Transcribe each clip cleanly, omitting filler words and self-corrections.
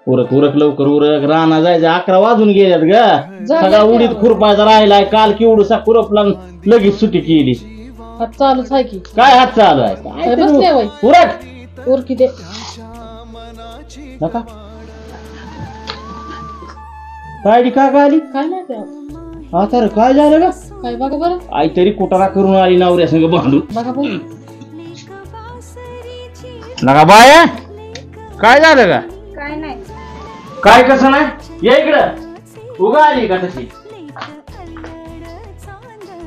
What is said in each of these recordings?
उरक उरक लवकर उरक राणा जायचं 11 वाजून गेल्यात ग सगळा उडीत खुरपायचा राहिलाय काल केवढसा खुरपला लगेच सुट्टी केली हात चालूच आहे की काय हात चालू आहे काय बसले वय उरक उरकी दे नका काय का आली काय नाही ते आता रे काय झालं ग काय बघा बरं आई तरी कुटारा करून आली नवऱ्या संग भांडून बघा बरं नका बाय काय झालं का काय नाही काय कसं नाही या इकडं उगा आली का तशी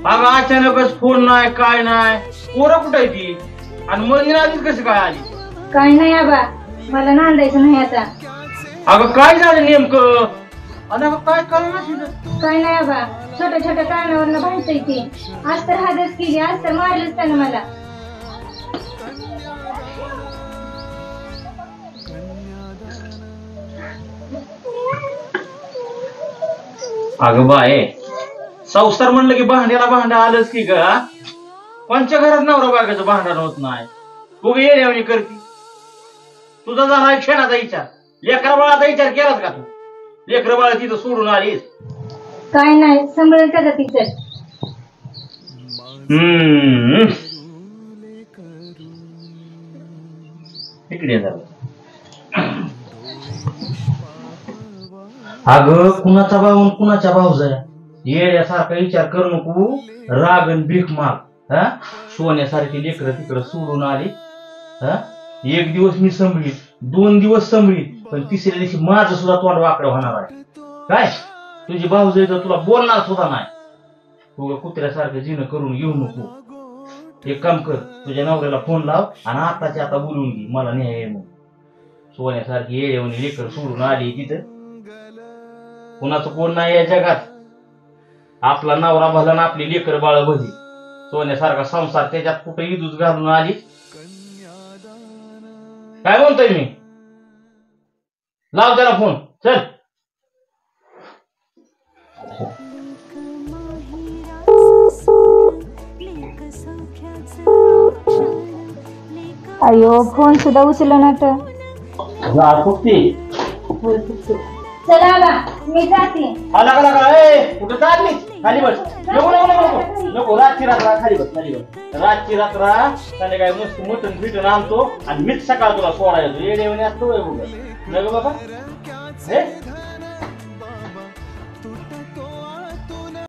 अगं अचानकच फोन नाही काय नाही पोरं कुठे ती आणि मंदिर आधीच कशी काय आली काय नाही आबा मला नांदायचं नाही आता अगं काय झालं नेमकं आणि अगं काय कळलं काय नाही आबा छोट्या छोट्या कारणावरनं भांडतय ती आज तर हादच केली आज तर मारलंच त्यानं मला अगं बाय संसार म्हणलं की भांड्याला भांडा आलंच की ग कोणच्या घरात नवरा बायकोचं भांडण होत नाही तू येण्यावणी करती तुझा झाला क्षणाचा विचार लेकरा बाळाचा विचार केलास का तू लेकरं बाळा तिथं सोडून आलीस काय नाही सांभाळून त्याचा तिचं इकडे झालं अगं कुणाचा भाऊ कुणाच्या भाऊजा येण्यासारखा विचार करू नको रागन भीक माग हा सोन्यासारखी लेकरं तिकडं सोडून आली हा एक दिवस मी संभळी 2 दिवस संभळी पण तिसऱ्या दिवशी माझं सुद्धा तोंड वाकडं होणार आहे काय तुझी भाऊजाई तर तुला बोलणार सुद्धा नाही तू कुत्र्यासारखं जिनं करून येऊ नको एक काम कर तुझ्या नवऱ्याला फोन लाव आणि आताच्या आता बोलून घे मला न्याय म्हणून सोन्यासारखी येऊन लेकर सोडून आली तिथं कुणाचं कोण नाही या जगात आपला नवरा भला ना आपली लेकर बाळ भजी सोन्यासारखा संसार त्याच्यात कुठे इदूच घालून आली काय म्हणतोय मी लाव त्याला फोन चल अयो फोन सुद्धा उचलला ना तर चला बा मी जाते कुठं चालली खाली बस नको नको नको नको रातची रात्र खाली बस रातची रात्र त्याने काय मस्त मटण फिटून आणतो आणि मीच सकाळ तुला सोडायचो येडे असतो नको बाबा हे